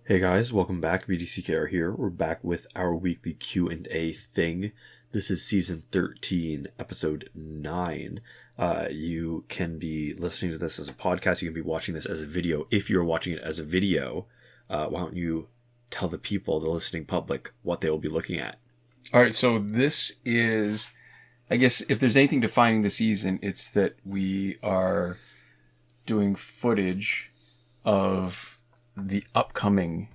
Hey guys, welcome back. BDCKR here. We're back with our weekly Q&A thing. This is season 13, episode 9. You can be listening to this as a podcast. You can be watching this as a video. If you're watching it as a video, why don't you tell the people, the listening public, what they will be looking at? All right, so this is, I guess, if there's anything defining the season, it's that we are doing footage of the upcoming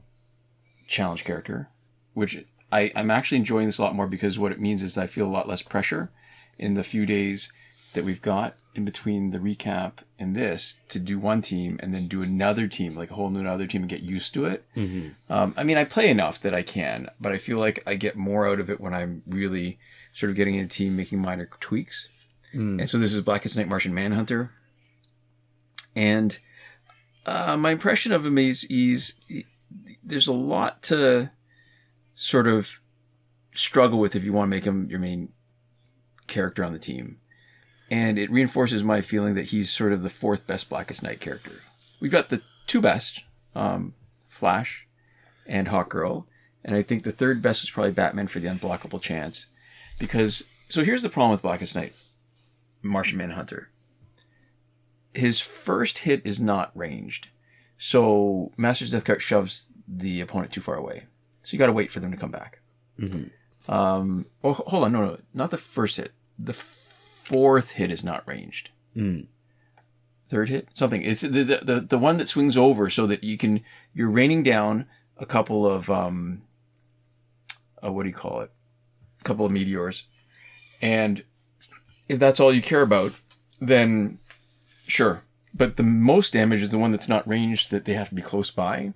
challenge character, which I'm actually enjoying this a lot more because what it means is that I feel a lot less pressure in the few days that we've got in between the recap and this to do one team and then do another team, like a whole new other team, and get used to it. Mm-hmm. I play enough that I can, but I feel like I get more out of it when I'm really sort of getting in a team, making minor tweaks. And so this is Blackest Night Martian Manhunter. And my impression of him is there's a lot to sort of struggle with if you want to make him your main character on the team. And it reinforces my feeling that he's sort of the fourth best Blackest Night character. We've got the two best, Flash and Hawkgirl. And I think the third best is probably Batman for the unblockable chance. So here's the problem with Blackest Night Martian Manhunter. His first hit is not ranged. So Master's Death Cart shoves the opponent too far away. So you got to wait for them to come back. Mm-hmm. Hold on. No, not the first hit. The fourth hit is not ranged. Third hit? Something. It's the one that swings over so that you're raining down a couple of, what do you call it? A couple of meteors. And if that's all you care about, then sure. But the most damage is the one that's not ranged, that they have to be close by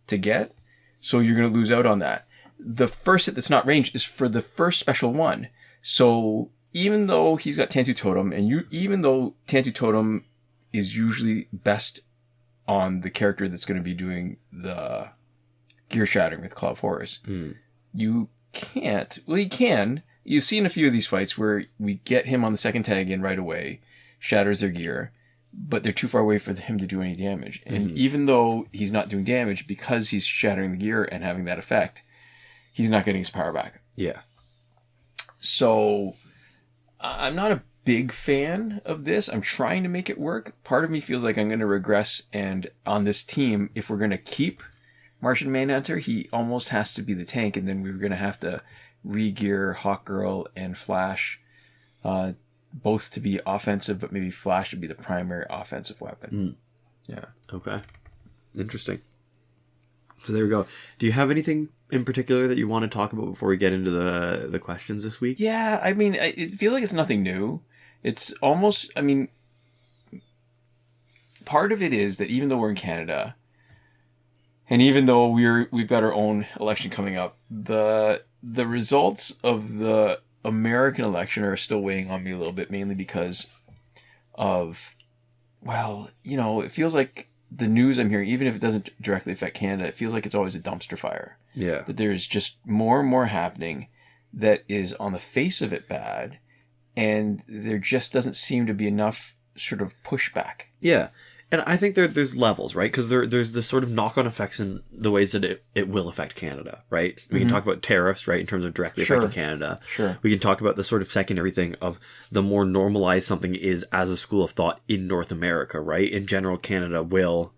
to get. So you're going to lose out on that. The first hit that's not ranged is for the first special one. So even though he's got Tantu Totem, and even though Tantu Totem is usually best on the character that's going to be doing the gear shattering with Claw of Horrors, you can't. Well, you can. You've seen a few of these fights where we get him on the second tag in right away, shatters their gear, but they're too far away for him to do any damage. And even though he's not doing damage, because he's shattering the gear and having that effect, he's not getting his power back. Yeah. So I'm not a big fan of this. I'm trying to make it work. Part of me feels like I'm going to regress, and on this team, if we're going to keep Martian Manhunter, he almost has to be the tank, and then we're going to have to re-gear Hawkgirl and Flash, both to be offensive, but maybe Flash to be the primary offensive weapon. Yeah. Okay. Interesting. So there we go. Do you have anything in particular that you want to talk about before we get into the questions this week? Yeah, I feel like it's nothing new. It's almost, part of it is that even though we're in Canada, and even though we've got our own election coming up, the results of the American election are still weighing on me a little bit, mainly because of, it feels like the news I'm hearing, even if it doesn't directly affect Canada, it feels like it's always a dumpster fire. Yeah. That there's just more and more happening that is on the face of it bad, and there just doesn't seem to be enough sort of pushback. Yeah. And I think there's levels, right? Because there's this sort of knock-on effects in the ways that it will affect Canada, right? We can talk about tariffs, right, in terms of directly affecting Canada. Sure. We can talk about the sort of secondary thing of the more normalized something is as a school of thought in North America, right? In general, Canada will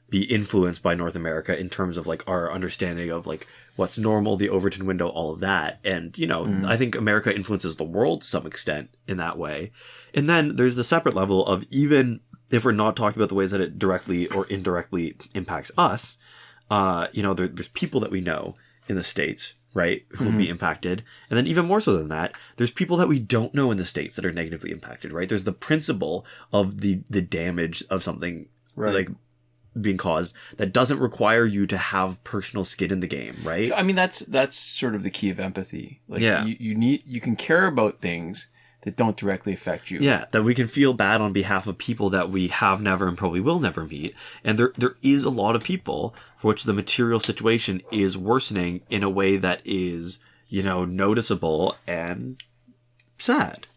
be influenced by North America in terms of, like, our understanding of, like, what's normal, the Overton window, all of that. And, I think America influences the world to some extent in that way. And then there's the separate level of, even if we're not talking about the ways that it directly or indirectly impacts us, there's people that we know in the States, right, who will be impacted. And then even more so than that, there's people that we don't know in the States that are negatively impacted, right? There's the principle of the damage of something, right, like being caused that doesn't require you to have personal skin in the game, right? That's sort of the key of empathy. Like, yeah. You can care about things that don't directly affect you. Yeah, that we can feel bad on behalf of people that we have never and probably will never meet. And there is a lot of people for which the material situation is worsening in a way that is, noticeable and sad.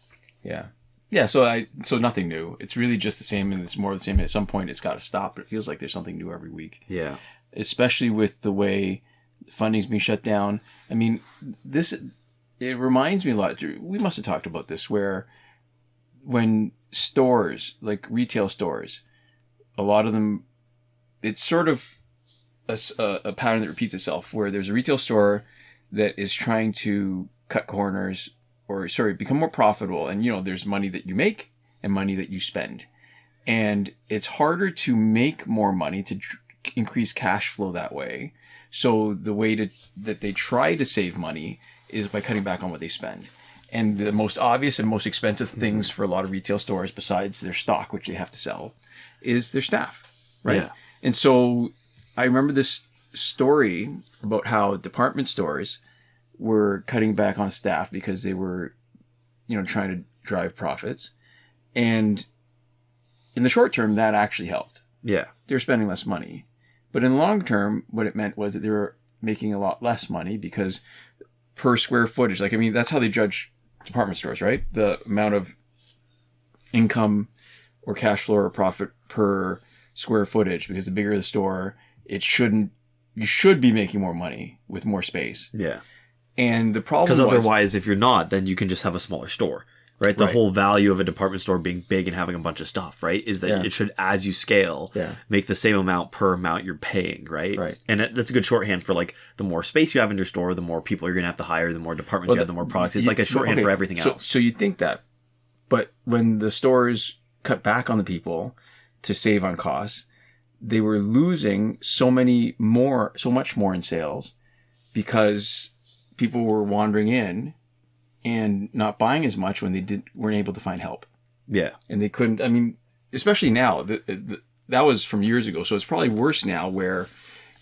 Yeah. Yeah, so nothing new. It's really just the same, and it's more of the same. At some point, it's got to stop, but it feels like there's something new every week. Yeah. especially with the way funding's being shut down. I mean, it reminds me a lot. We must have talked about this, where when stores, like retail stores, a lot of them, it's sort of a pattern that repeats itself, where there's a retail store that is trying to cut corners, or become more profitable. And, there's money that you make and money that you spend. And it's harder to make more money, to increase cash flow that way. So the way that they try to save money is by cutting back on what they spend. And the most obvious and most expensive things for a lot of retail stores, besides their stock, which they have to sell, is their staff, right? Yeah. And so I remember this story about how department stores were cutting back on staff because they were, trying to drive profits. And in the short term, that actually helped. Yeah. They were spending less money. But in the long term, what it meant was that they were making a lot less money, because per square footage, that's how they judge department stores, right? The amount of income or cash flow or profit per square footage, because the bigger the store, you should be making more money with more space. Yeah. And the problem was, because otherwise, if you're not, then you can just have a smaller store, right? The whole value of a department store being big and having a bunch of stuff, right, is that it should, as you scale, make the same amount per amount you're paying, right? Right. And that's a good shorthand for, the more space you have in your store, the more people you're going to have to hire, the more departments you have, the more products. It's like a shorthand for everything else. So you'd think that. But when the stores cut back on the people to save on costs, they were losing so much more in sales, because people were wandering in and not buying as much when they weren't able to find help. Yeah. And they couldn't, especially now, that was from years ago. So it's probably worse now, where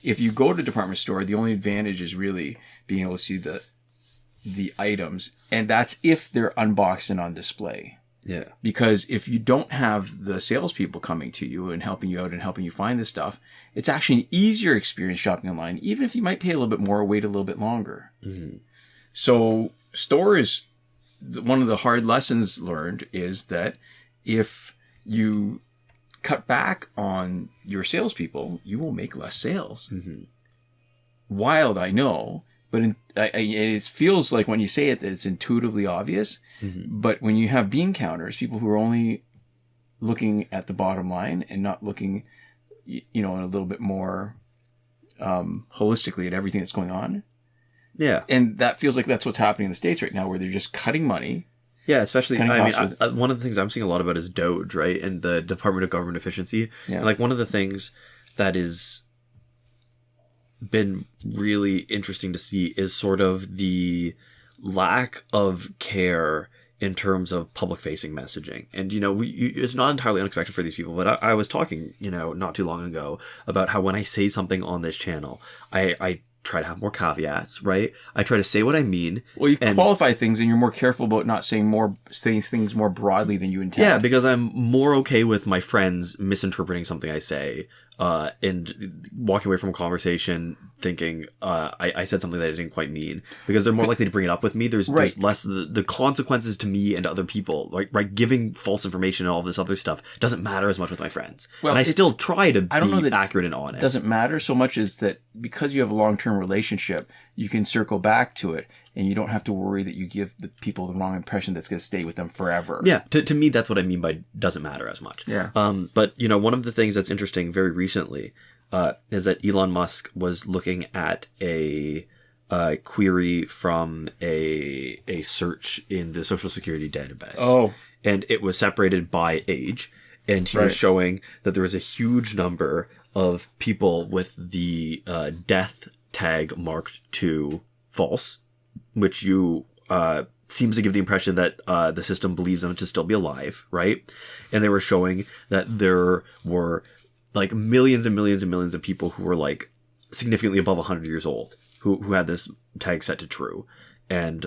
if you go to a department store, the only advantage is really being able to see the items. And that's if they're unboxed and on display. Yeah. Because if you don't have the salespeople coming to you and helping you out and helping you find this stuff, it's actually an easier experience shopping online, even if you might pay a little bit more or wait a little bit longer. Mm-hmm. So stores, one of the hard lessons learned is that if you cut back on your salespeople, you will make less sales. Mm-hmm. Wild, I know. But it feels like when you say it that it's intuitively obvious. Mm-hmm. But when you have bean counters, people who are only looking at the bottom line and not looking, a little bit more holistically at everything that's going on. Yeah. And that feels like that's what's happening in the States right now, where they're just cutting money. Yeah, especially, one of the things I'm seeing a lot about is DOGE, right? And the Department of Government Efficiency. Yeah. And one of the things that is been really interesting to see is sort of the lack of care in terms of public facing messaging. And, it's not entirely unexpected for these people, but I was talking, not too long ago about how when I say something on this channel, I try to have more caveats, right? I try to say what I mean. Well, you qualify things, and you're more careful about not saying things more broadly than you intend. Yeah, because I'm more okay with my friends misinterpreting something I say, and walking away from a conversation thinking I said something that I didn't quite mean, because they're more likely to bring it up with me. There's less the consequences to me and to other people. Right, giving false information and all this other stuff doesn't matter as much with my friends. Well, and I still try to be accurate and honest. It doesn't matter so much as that because you have a long-term relationship, you can circle back to it, and you don't have to worry that you give the people the wrong impression that's going to stay with them forever. Yeah, to me, that's what I mean by doesn't matter as much. Yeah. But, one of the things that's interesting very recently is that Elon Musk was looking at a query from a search in the Social Security database. Oh. And it was separated by age. And he was showing that there was a huge number of people with the death tag marked to false, which seems to give the impression that the system believes them to still be alive, right? And they were showing that there were millions and millions and millions of people who were significantly above 100 years old who had this tag set to true. And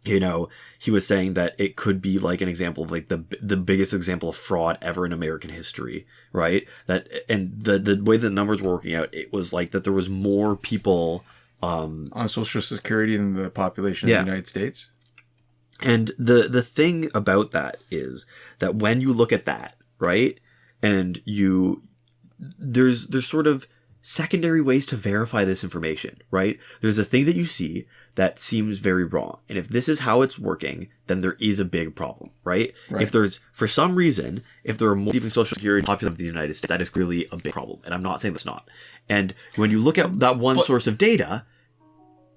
he was saying that it could be an example of the biggest example of fraud ever in American history, right? And the way the numbers were working out, it was that there was more people on Social Security than the population of the United States. And the thing about that is that when you look at that, right, and there's sort of secondary ways to verify this information, right? There's a thing that you see that seems very wrong. And if this is how it's working, then there is a big problem, right? If there's, for some reason, if there are more receiving Social Security population of the United States, that is clearly a big problem. And I'm not saying that's not. And when you look at that one source of data,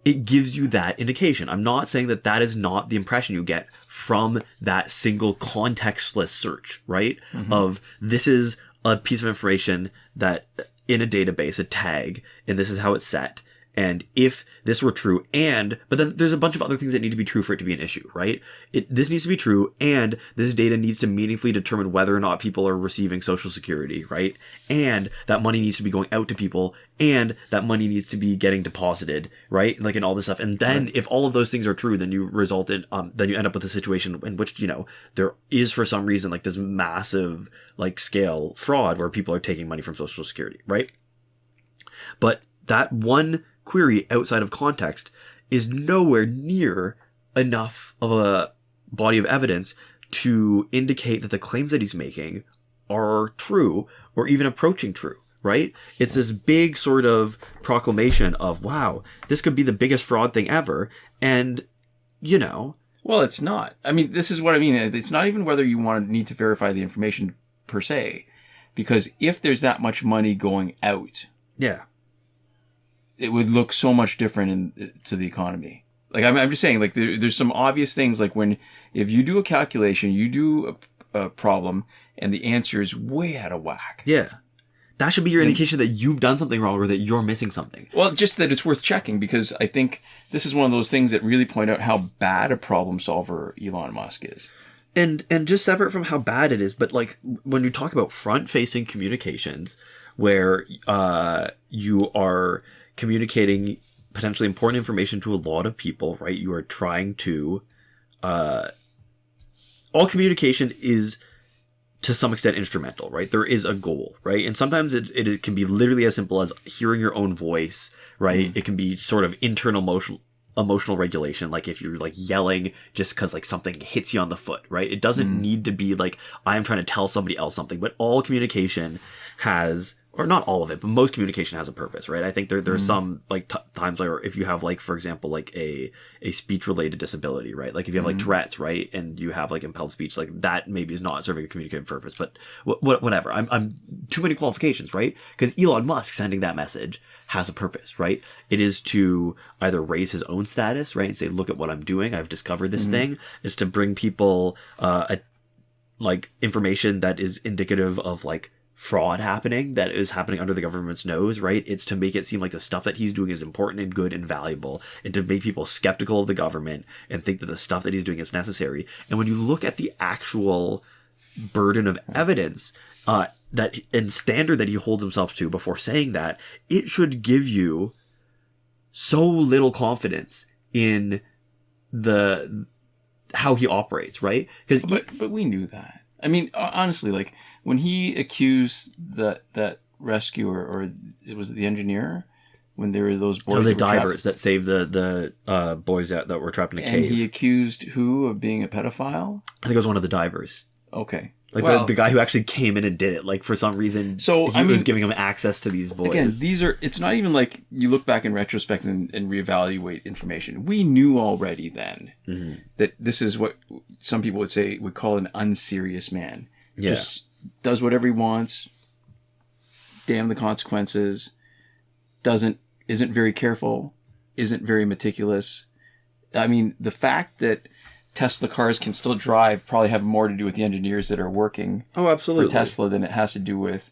it gives you that indication. I'm not saying that that is not the impression you get from that single contextless search, right? Of this is a piece of information that in a database, a tag, and this is how it's set. And if this were true, but then there's a bunch of other things that need to be true for it to be an issue, right? This needs to be true, and this data needs to meaningfully determine whether or not people are receiving Social Security, right? And that money needs to be going out to people, and that money needs to be getting deposited, right? Like, and all this stuff. And then if all of those things are true, then you result in, then you end up with a situation in which, you know, there is for some reason like this massive, like, scale fraud where people are taking money from Social Security, right? But that one query outside of context is nowhere near enough of a body of evidence to indicate that the claims that he's making are true or even approaching true, right? It's this big sort of proclamation of, wow, this could be the biggest fraud thing ever. And, you know. Well, it's not. I mean, this is what I mean. It's not even whether you need to verify the information per se, because if there's that much money going out. Yeah. It would look so much different to the economy. Like, I'm just saying, like, there's some obvious things, like if you do a calculation, you do a problem, and the answer is way out of whack. Yeah. That should be your indication that you've done something wrong or that you're missing something. Well, just that it's worth checking, because I think this is one of those things that really point out how bad a problem solver Elon Musk is. And just separate from how bad it is, but like when you talk about front-facing communications, where you are communicating potentially important information to a lot of people, right? You are trying to, all communication is to some extent instrumental, right? There is a goal, right? And sometimes it can be literally as simple as hearing your own voice, right? It can be sort of internal emotional regulation, like if you're like yelling just because like something hits you on the foot, right? It doesn't need to be like I'm trying to tell somebody else something, but all communication has, or not all of it, but most communication has a purpose, right? I think there's some like times where if you have like, for example, like a speech related disability, right? Like if you have like Tourette's, right? And you have like impelled speech, like that maybe is not serving a communicative purpose, but whatever. I'm too many qualifications, right? Because Elon Musk sending that message has a purpose, right? It is to either raise his own status, right? And say, look at what I'm doing. I've discovered this thing. It's to bring people, like information that is indicative of like fraud happening, that is happening under the government's nose, right? It's to make it seem like the stuff that he's doing is important and good and valuable, and to make people skeptical of the government and think that the stuff that he's doing is necessary. And when you look at the actual burden of evidence that and standard that he holds himself to before saying that, it should give you so little confidence in the how he operates, right? Because but we knew that. I mean, honestly, like when he accused that rescuer, or it was the engineer, when there were those boys, the divers that saved the boys that were trapped in a cave. And he accused who of being a pedophile? I think it was one of the divers. Okay. Like the guy who actually came in and did it, like for some reason, he was giving him access to these boys. Again, it's not even like you look back in retrospect and reevaluate information. We knew already then that this is what some people would call an unserious man. Yeah. Just does whatever he wants, damn the consequences, isn't very careful, isn't very meticulous. I mean, the fact that Tesla cars can still drive probably have more to do with the engineers that are working for Tesla than it has to do with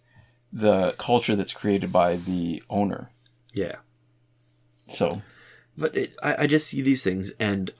the culture that's created by the owner. Yeah. So, but I just see these things, and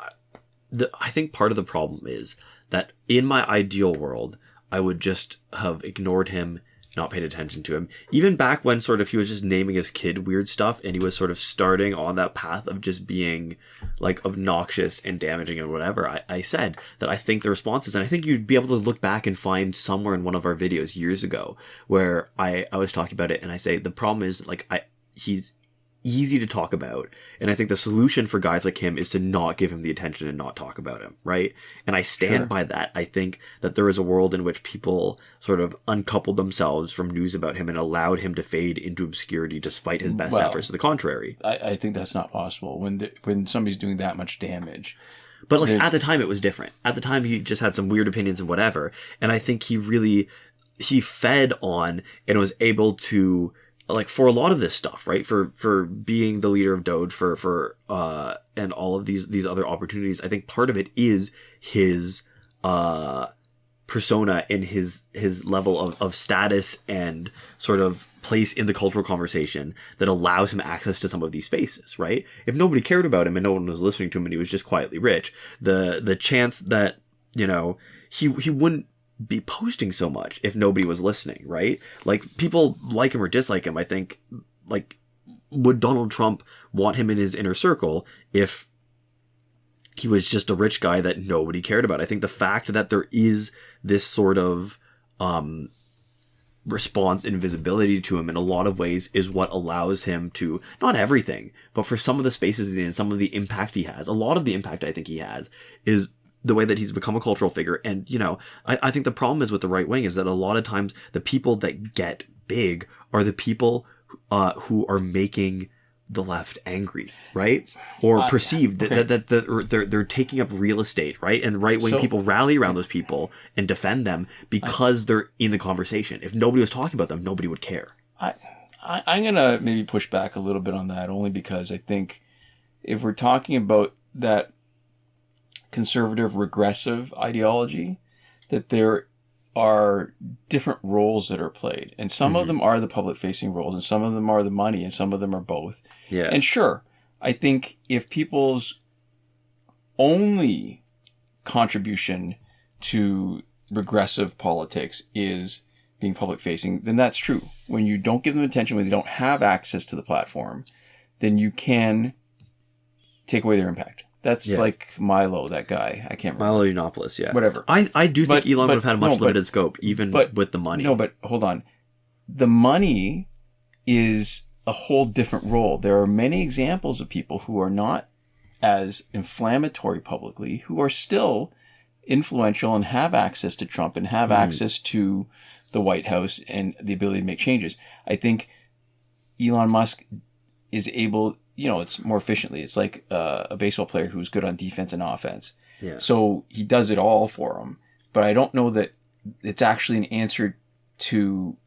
I think part of the problem is that in my ideal world, I would just have ignored him, not paid attention to him. Even back when sort of he was just naming his kid weird stuff, and he was sort of starting on that path of just being like obnoxious and damaging and whatever, I said that I think the responses, and I think you'd be able to look back and find somewhere in one of our videos years ago where I was talking about it, and I say the problem is like he's easy to talk about. And I think the solution for guys like him is to not give him the attention and not talk about him, right? And I stand by that. I think that there is a world in which people sort of uncoupled themselves from news about him and allowed him to fade into obscurity despite his best efforts to the contrary. I think that's not possible when somebody's doing that much damage. But like at the time it was different. At the time he just had some weird opinions and whatever. And I think he fed on and was able to, like, for a lot of this stuff, right? For being the leader of Doge, for and all of these other opportunities, I think part of it is his persona and his level of status and sort of place in the cultural conversation that allows him access to some of these spaces, right? If nobody cared about him and no one was listening to him and he was just quietly rich, the chance that, you know, he wouldn't be posting so much if nobody was listening, right? Like, people like him or dislike him. I think, like, would Donald Trump want him in his inner circle if he was just a rich guy that nobody cared about? I think the fact that there is this sort of response and visibility to him in a lot of ways is what allows him to, not everything, but for some of the spaces he's in, some of the impact he has, a lot of the impact I think he has is the way that he's become a cultural figure. And, you know, I think the problem is with the right wing is that a lot of times the people that get big are the people who are making the left angry, right? Or perceived that they're taking up real estate, right? And right wing people rally around those people and defend them because they're in the conversation. If nobody was talking about them, nobody would care. I'm going to maybe push back a little bit on that, only because I think if we're talking about that conservative regressive ideology, that there are different roles that are played, and some of them are the public facing roles and some of them are the money and some of them are both. And sure, I think if people's only contribution to regressive politics is being public facing, then that's true. When you don't give them attention, when they don't have access to the platform, then you can take away their impact. That's like Milo, that guy. I can't remember. Milo Yiannopoulos, yeah. Whatever. I do think Elon would have had a much limited scope, even with the money. No, but hold on. The money is a whole different role. There are many examples of people who are not as inflammatory publicly, who are still influential and have access to Trump and have access to the White House and the ability to make changes. I think Elon Musk is able... You know, it's more efficiently. It's like a baseball player who's good on defense and offense. Yeah. So he does it all for him. But I don't know that it's actually an answer to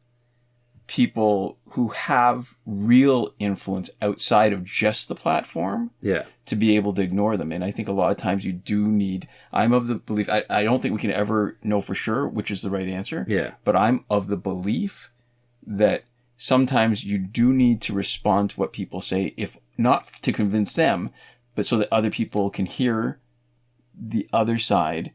people who have real influence outside of just the platform to be able to ignore them. And I think a lot of times you do need... I'm of the belief... I don't think we can ever know for sure which is the right answer. Yeah. But I'm of the belief that sometimes you do need to respond to what people say, if not to convince them, but so that other people can hear the other side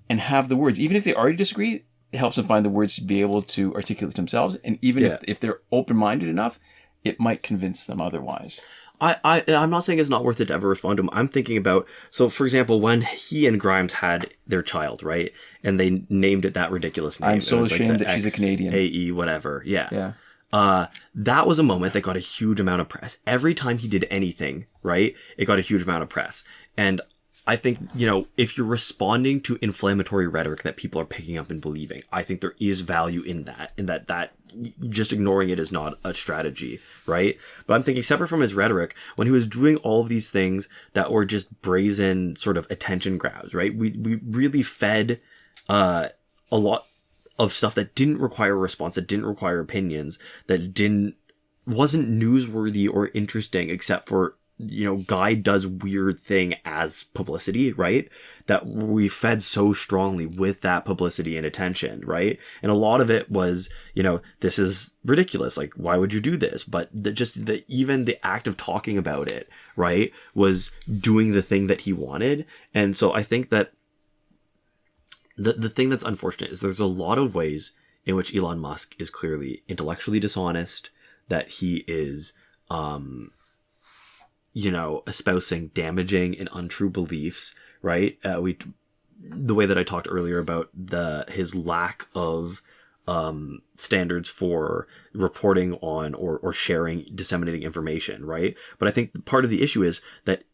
and have the words. Even if they already disagree, it helps them find the words to be able to articulate themselves. And even if they're open-minded enough, it might convince them otherwise. I'm not saying it's not worth it to ever respond to him. I'm thinking about, so for example, when he and Grimes had their child, right? And they named it that ridiculous name. I'm so ashamed that she's a Canadian. AE, whatever. Yeah. That was a moment that got a huge amount of press. Every time he did anything, right, it got a huge amount of press. And I think, you know, if you're responding to inflammatory rhetoric that people are picking up and believing, I think there is value in that, that just ignoring it is not a strategy, right? But I'm thinking, separate from his rhetoric, when he was doing all of these things that were just brazen sort of attention grabs, right? We really fed a lot of stuff that didn't require a response, that didn't require opinions, that wasn't newsworthy or interesting, except for, you know, Guy does weird thing as publicity, right? That we fed so strongly with that publicity and attention, right? And a lot of it was, you know, this is ridiculous. Like, why would you do this? But even the act of talking about it, right, was doing the thing that he wanted. And so I think that the thing that's unfortunate is there's a lot of ways in which Elon Musk is clearly intellectually dishonest, that he is, you know, espousing damaging and untrue beliefs, right? The way that I talked earlier about his lack of standards for reporting on or sharing, disseminating information, right? But I think part of the issue is that,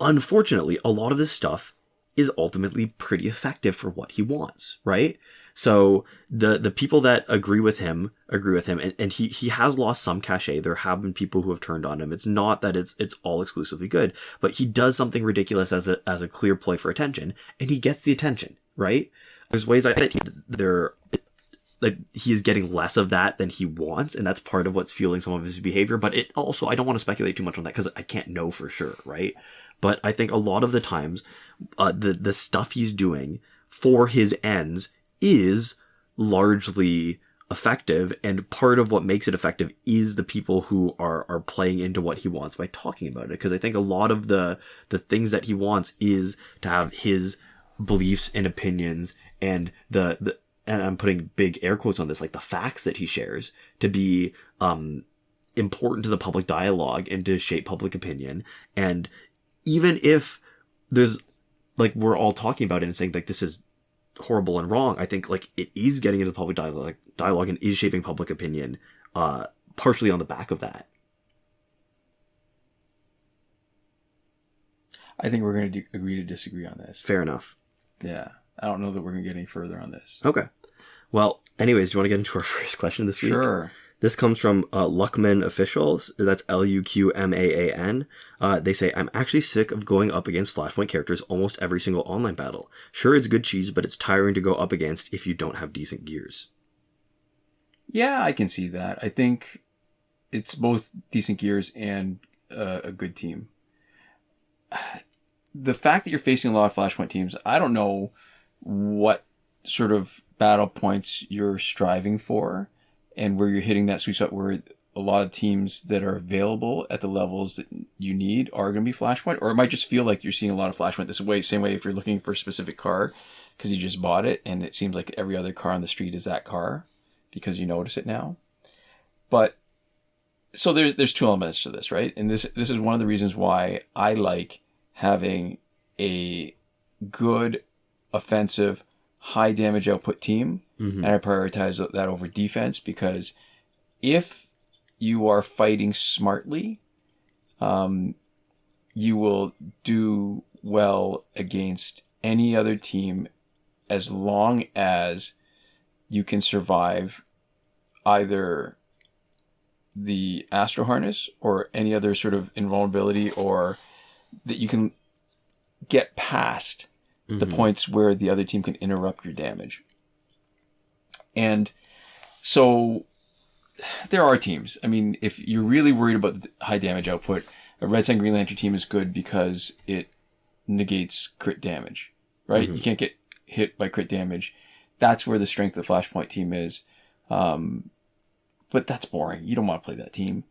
unfortunately, a lot of this stuff is ultimately pretty effective for what he wants, right? So the people that agree with him, and he has lost some cachet. There have been people who have turned on him. It's not that it's all exclusively good, but he does something ridiculous as a clear play for attention, and he gets the attention, right? There's ways I think he is getting less of that than he wants, and that's part of what's fueling some of his behavior. But it also, I don't want to speculate too much on that because I can't know for sure, right? But I think a lot of the times, the stuff he's doing for his ends is largely effective, and part of what makes it effective is the people who are playing into what he wants by talking about it. Because I think a lot of the things that he wants is to have his beliefs and opinions and the and I'm putting big air quotes on this, like the facts that he shares, to be important to the public dialogue and to shape public opinion. And even if there's, like, we're all talking about it and saying, like, this is horrible and wrong, I think, like, it is getting into the public dialogue and is shaping public opinion, partially on the back of that. I think we're going to agree to disagree on this. Fair enough. Yeah. I don't know that we're going to get any further on this. Okay. Well, anyways, do you want to get into our first question this week? Sure. This comes from Luckman Officials. That's Luqmaan. They say, I'm actually sick of going up against Flashpoint characters almost every single online battle. Sure, it's good cheese, but it's tiring to go up against if you don't have decent gears. Yeah, I can see that. I think it's both decent gears and a good team. The fact that you're facing a lot of Flashpoint teams, I don't know what sort of battle points you're striving for and where you're hitting that sweet spot where a lot of teams that are available at the levels that you need are going to be Flashpoint, or it might just feel like you're seeing a lot of Flashpoint this way, same way if you're looking for a specific car because you just bought it and it seems like every other car on the street is that car because you notice it now. But so there's two elements to this, right? And this is one of the reasons why I like having a good offensive, high damage output team, and I prioritize that over defense, because if you are fighting smartly, you will do well against any other team as long as you can survive either the Astro Harness or any other sort of invulnerability, or that you can get past the points where the other team can interrupt your damage. And so there are teams. I mean, if you're really worried about the high damage output, a Red Sun Green Lantern team is good because it negates crit damage, right? You can't get hit by crit damage. That's where the strength of the Flashpoint team is. But that's boring. You don't want to play that team.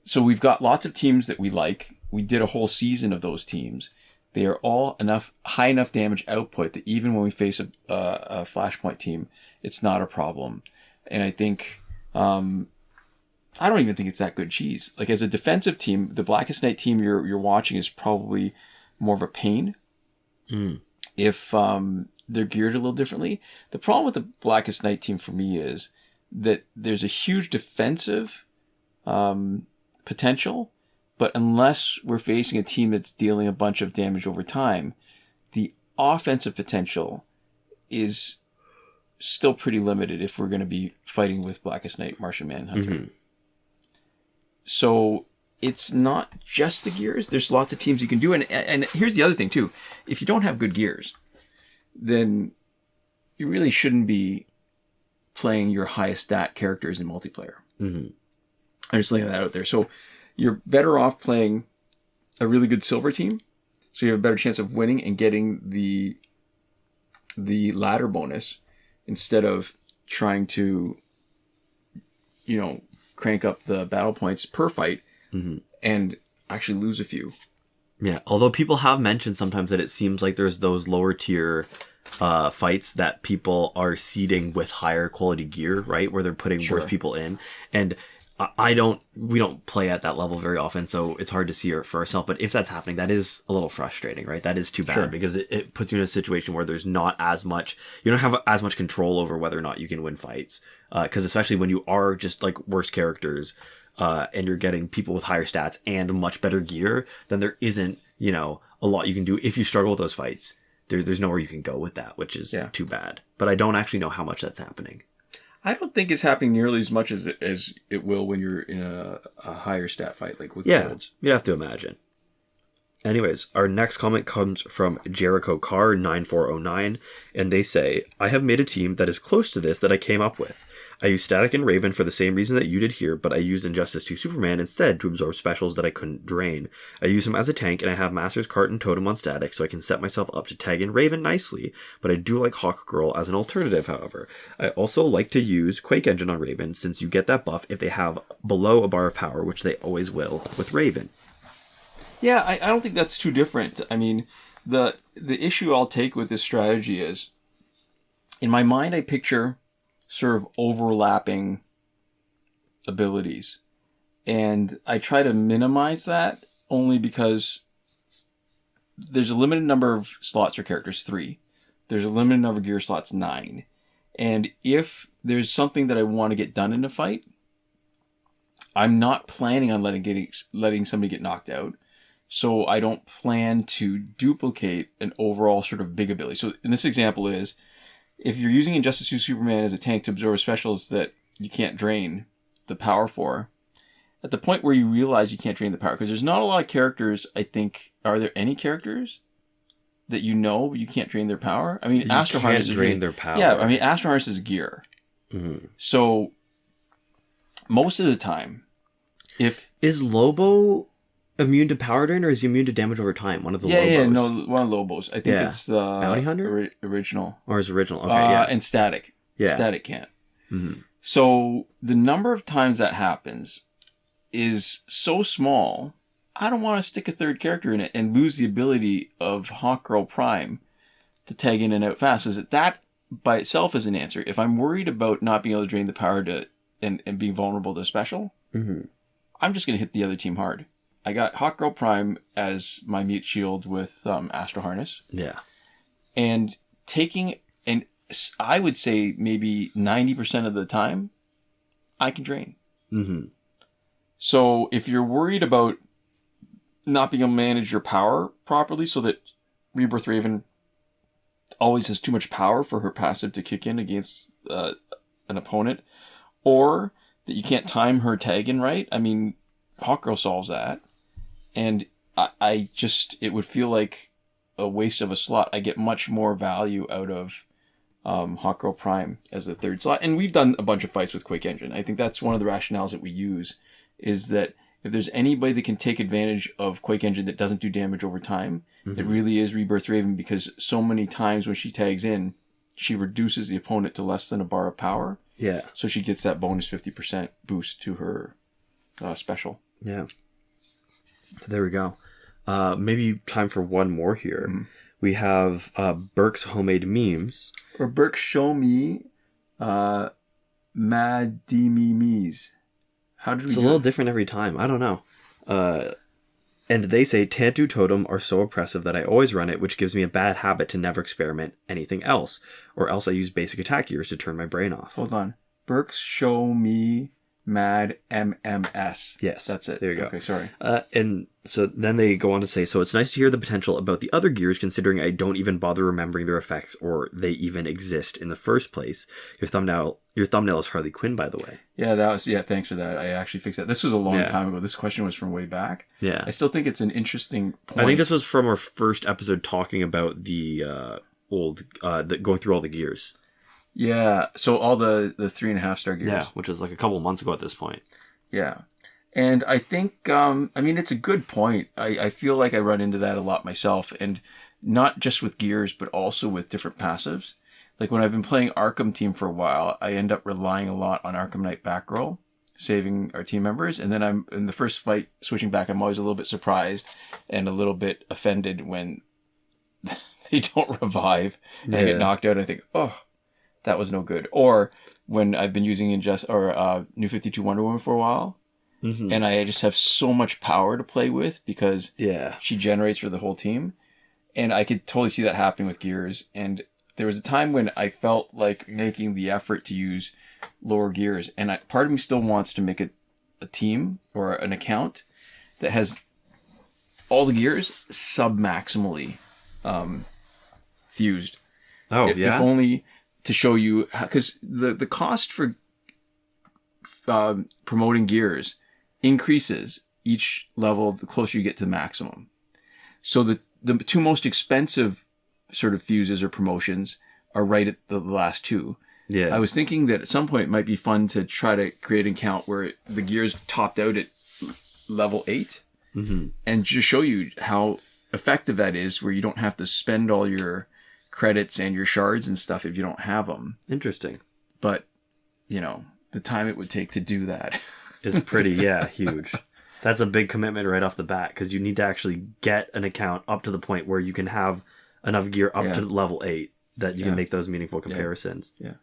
So we've got lots of teams that we like. We did a whole season of those teams. They are all high enough damage output that even when we face a Flashpoint team, it's not a problem. And I think, I don't even think it's that good cheese. Like, as a defensive team, the Blackest Night team you're watching is probably more of a pain. If they're geared a little differently. The problem with the Blackest Night team for me is that there's a huge defensive potential, but unless we're facing a team that's dealing a bunch of damage over time, the offensive potential is still pretty limited if we're going to be fighting with Blackest Night, Martian Manhunter. So it's not just the gears. There's lots of teams you can do. And here's the other thing too. If you don't have good gears, then you really shouldn't be playing your highest stat characters in multiplayer. I'm just laying that out there. So you're better off playing a really good silver team, so you have a better chance of winning and getting the ladder bonus instead of trying to, crank up the battle points per fight and actually lose a few. Yeah, although people have mentioned sometimes that it seems like there's those lower tier fights that people are seeding with higher quality gear, right? Where they're putting worse people in. And we don't play at that level very often, so it's hard to see it for ourselves. But if that's happening, that is a little frustrating, right? That is too bad because it puts you in a situation where there's not as much, you don't have as much control over whether or not you can win fights. Because especially when you are just like worse characters, and you're getting people with higher stats and much better gear, then there isn't, a lot you can do if you struggle with those fights. There's nowhere you can go with that, which is too bad. But I don't actually know how much that's happening. I don't think it's happening nearly as much as it will when you're in a higher stat fight, like with golds. You have to imagine. Anyways, our next comment comes from Jericho Carr 9409, and they say, I have made a team that is close to this that I came up with. I use Static and Raven for the same reason that you did here, but I used Injustice 2 Superman instead to absorb specials that I couldn't drain. I use him as a tank, and I have Master's Cart and Totem on Static, so I can set myself up to tag in Raven nicely, but I do like Hawk Girl as an alternative, however. I also like to use Quake Engine on Raven, since you get that buff if they have below a bar of power, which they always will with Raven. Yeah, I don't think that's too different. I mean, the issue I'll take with this strategy is, in my mind, I picture sort of overlapping abilities. And I try to minimize that only because there's a limited number of slots for characters, 3. There's a limited number of gear slots, 9. And if there's something that I want to get done in a fight, I'm not planning on letting somebody get knocked out. So I don't plan to duplicate an overall sort of big ability. So in this example is, if you're using Injustice 2 Superman as a tank to absorb specials that you can't drain the power for, at the point where you realize you can't drain the power, because there's not a lot of characters, I think, are there any characters that you can't drain their power? I mean, Astro Harness is drain their power. Yeah, I mean, Astro Harness is gear. Mm-hmm. So most of the time, is Lobo immune to power drain, or is he immune to damage over time? One of the Lobos. Yeah, no, one of the Lobos. I think it's the Bounty Hunter original, or his original. Okay, yeah, and Static. Yeah, Static can't. Mm-hmm. So the number of times that happens is so small. I don't want to stick a third character in it and lose the ability of Hawkgirl Prime to tag in and out fast. Is that by itself is an answer? If I'm worried about not being able to drain the power and being vulnerable to special, I'm just going to hit the other team hard. I got Hawkgirl Prime as my mute shield with Astro Harness. Yeah. And I would say maybe 90% of the time, I can drain. Mm-hmm. So if you're worried about not being able to manage your power properly so that Rebirth Raven always has too much power for her passive to kick in against an opponent, or that you can't time her tag in right, I mean, Hawkgirl solves that. And it would feel like a waste of a slot. I get much more value out of Hawkgirl Prime as the third slot. And we've done a bunch of fights with Quake Engine. I think that's one of the rationales that we use, is that if there's anybody that can take advantage of Quake Engine that doesn't do damage over time, it really is Rebirth Raven, because so many times when she tags in, she reduces the opponent to less than a bar of power. Yeah. So she gets that bonus 50% boost to her special. Yeah. So there we go. Maybe time for one more here. Mm-hmm. We have Burke's Homemade Memes. Or Burke Show Me Mad Memes. How did we It's a little different every time. I don't know. And they say, Tantu Totem are so oppressive that I always run it, which gives me a bad habit to never experiment anything else. Or else I use basic attack gears to turn my brain off. Hold on. Burke's Show Me Mad MMS. Yes. That's it. There you go. Okay, sorry. And so then they go on to say, so it's nice to hear the potential about the other gears, considering I don't even bother remembering their effects or they even exist in the first place. Your thumbnail is Harley Quinn, by the way. Yeah, thanks for that. I actually fixed that. This was a long time ago. This question was from way back. Yeah. I still think it's an interesting point. I think this was from our first episode talking about the going through all the gears. Yeah, so all the 3.5 star gears. Yeah, which was like a couple months ago at this point. Yeah. And I think, it's a good point. I feel like I run into that a lot myself, and not just with gears, but also with different passives. Like when I've been playing Arkham Team for a while, I end up relying a lot on Arkham Knight back roll, saving our team members. And then I'm in the first fight, switching back, I'm always a little bit surprised and a little bit offended when they don't revive and I get knocked out. And I think, oh, that was no good. Or when I've been using New 52 Wonder Woman for a while, and I just have so much power to play with because she generates for the whole team. And I could totally see that happening with gears. And there was a time when I felt like making the effort to use lower gears. And part of me still wants to make a team or an account that has all the gears sub-maximally fused. If only to show you... Because the cost for promoting gears increases each level the closer you get to the maximum. So the two most expensive sort of fuses or promotions are right at the last two. Yeah. I was thinking that at some point it might be fun to try to create an account where the gears topped out at level 8 and just show you how effective that is, where you don't have to spend all your credits and your shards and stuff if you don't have them. Interesting. But, the time it would take to do that is pretty, huge. That's a big commitment right off the bat because you need to actually get an account up to the point where you can have enough gear up to level 8 that you can make those meaningful comparisons. Yeah.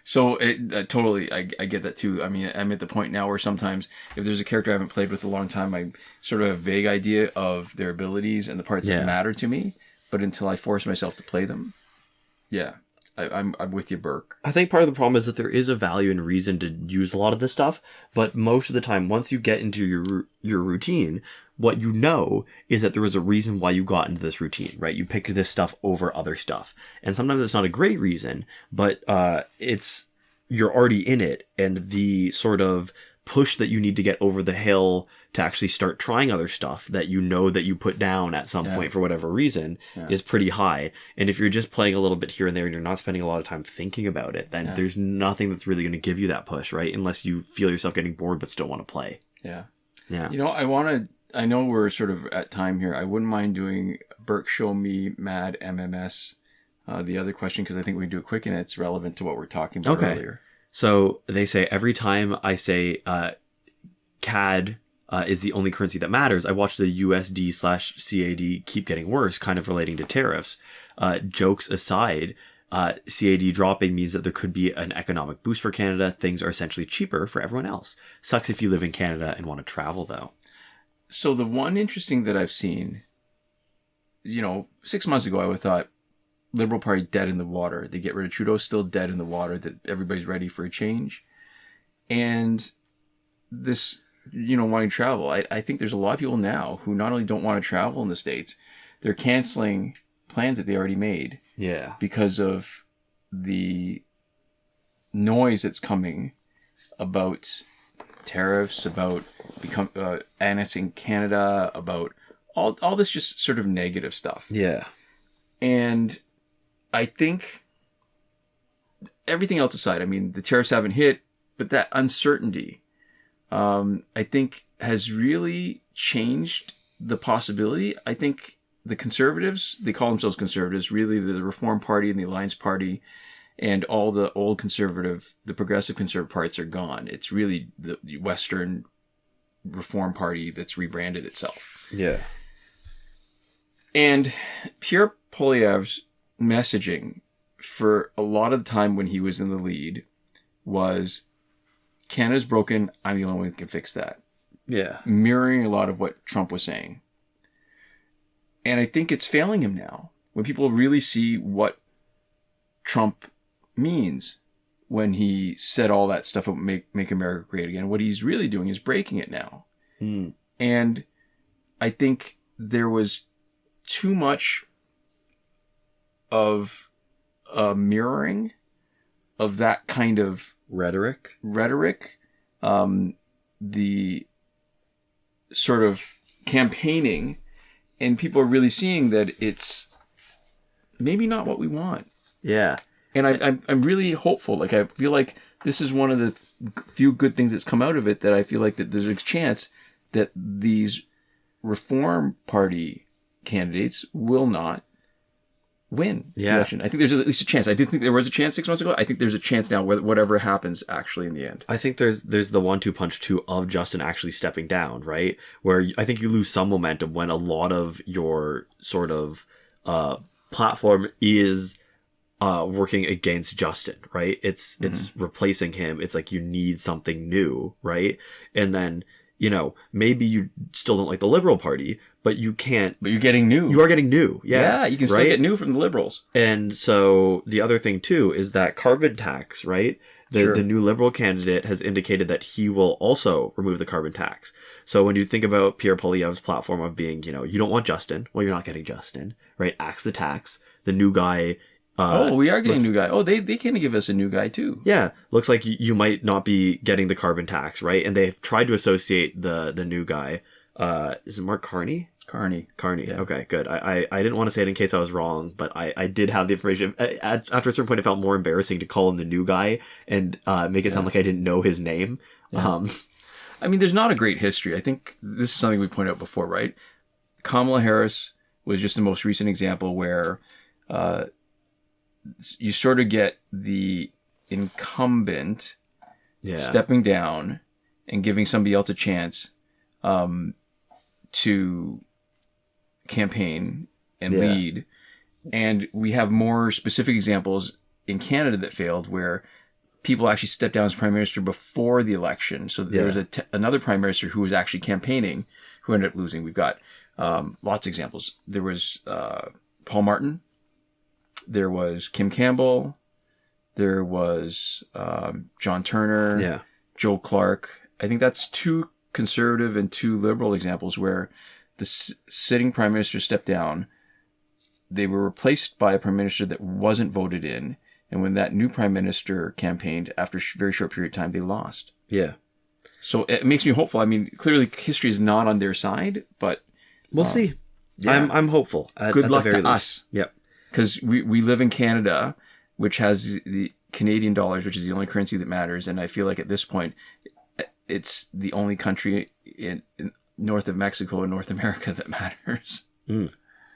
So totally, I get that too. I mean, I'm at the point now where sometimes if there's a character I haven't played with a long time, I sort of have a vague idea of their abilities and the parts that matter to me. But until I force myself to play them, I'm with you, Burke. I think part of the problem is that there is a value and reason to use a lot of this stuff, but most of the time, once you get into your routine, what you know is that there was a reason why you got into this routine, right? You pick this stuff over other stuff, and sometimes it's not a great reason, but you're already in it, and the sort of push that you need to get over the hill to actually start trying other stuff that you know that you put down at some point for whatever reason is pretty high. And if you're just playing a little bit here and there and you're not spending a lot of time thinking about it, then there's nothing that's really going to give you that push, right? Unless you feel yourself getting bored but still want to play. Yeah. Yeah. I know we're sort of at time here. I wouldn't mind doing Burke Show Me Mad MMS, the other question, because I think we can do it quick and it's relevant to what we're talking about earlier. So they say every time I say CAD is the only currency that matters, I watch the USD/CAD keep getting worse, kind of relating to tariffs. Jokes aside, CAD dropping means that there could be an economic boost for Canada. Things are essentially cheaper for everyone else. Sucks if you live in Canada and want to travel, though. So the one interesting that I've seen, 6 months ago, I would have thought Liberal Party dead in the water. They get rid of Trudeau, still dead in the water, that everybody's ready for a change. And this, wanting to travel, I think there's a lot of people now who not only don't want to travel in the States, they're canceling plans that they already made. Yeah. Because of the noise that's coming about tariffs, about annexing Canada, about all this just sort of negative stuff. Yeah. And I think everything else aside, I mean, the tariffs haven't hit, but that uncertainty, I think has really changed the possibility. I think the conservatives, they call themselves conservatives, really the Reform Party and the Alliance Party and all the old conservative, the progressive conservative parts are gone. It's really the Western Reform Party that's rebranded itself. Yeah. And Pierre Poilievre's messaging for a lot of the time when he was in the lead was, Canada's broken, I'm the only one who can fix that. Yeah. Mirroring a lot of what Trump was saying. And I think it's failing him now. When people really see what Trump means when he said all that stuff about make America great again, what he's really doing is breaking it now. And I think there was too much of a mirroring of that kind of rhetoric. The sort of campaigning, and people are really seeing that it's maybe not what we want. Yeah. And I'm really hopeful. Like, I feel like this is one of the few good things that's come out of it, that I feel like that there's a chance that these Reform Party candidates will not win the election. I think there's at least a chance. I did think there was a chance 6 months ago. I think there's a chance now, whatever happens actually in the end. I think there's the 1-2 punch too of Justin actually stepping down, right? Where I think you lose some momentum when a lot of your sort of platform is working against Justin, right? It's replacing him. It's like you need something new, right? And then, you know, maybe you still don't like the Liberal Party, but you can't. But you're getting new. You are getting new. Yeah. You can still get new from the Liberals. And so the other thing too is that carbon tax, right? The new Liberal candidate has indicated that he will also remove the carbon tax. So when you think about Pierre Poilievre's platform of being, you know, you don't want Justin. Well, you're not getting Justin, right? Axe the tax. The new guy. We are getting a new guy. Oh, they can give us a new guy too. Yeah. Looks like you might not be getting the carbon tax, right? And they've tried to associate the new guy. Is it Mark Carney? Carney. Yeah. Okay, good. I didn't want to say it in case I was wrong, but I did have the information. After a certain point, it felt more embarrassing to call him the new guy and make it sound like I didn't know his name. Yeah. I mean, there's not a great history. I think this is something we pointed out before, right? Kamala Harris was just the most recent example where you sort of get the incumbent stepping down and giving somebody else a chance to campaign and lead. And we have more specific examples in Canada that failed where people actually stepped down as prime minister before the election. So there was another prime minister who was actually campaigning who ended up losing. We've got lots of examples. There was Paul Martin. There was Kim Campbell. There was John Turner. Yeah. Joe Clark. I think that's two conservative and two liberal examples where the sitting prime minister stepped down. They were replaced by a prime minister that wasn't voted in. And when that new prime minister campaigned, after a very short period of time, they lost. Yeah. So it makes me hopeful. I mean, clearly history is not on their side, but we'll see. Yeah. I'm hopeful. Good luck to us. Yep. Because we live in Canada, which has the Canadian dollars, which is the only currency that matters. And I feel like at this point, it's the only country in north of Mexico and North America that matters.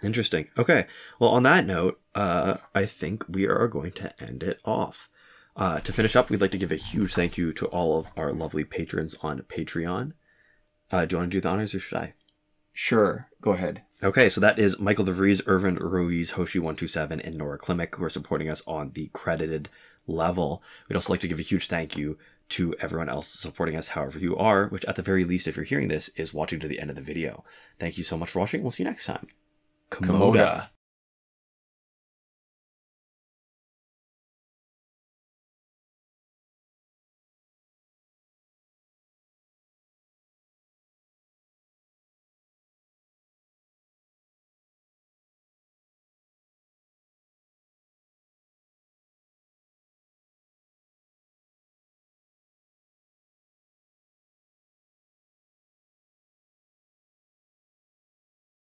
Interesting. Okay. Well, on that note, I think we are going to end it off. To finish up, we'd like to give a huge thank you to all of our lovely patrons on Patreon. Do you want to do the honors or should I? Sure. Go ahead. Okay, so that is Michael Devries, Irvin, Ruiz, Hoshi 127, and Nora Klimek, who are supporting us on the credited level. We'd also like to give a huge thank you to everyone else supporting us however you are, which at the very least, if you're hearing this, is watching to the end of the video. Thank you so much for watching. We'll see you next time. Komoda.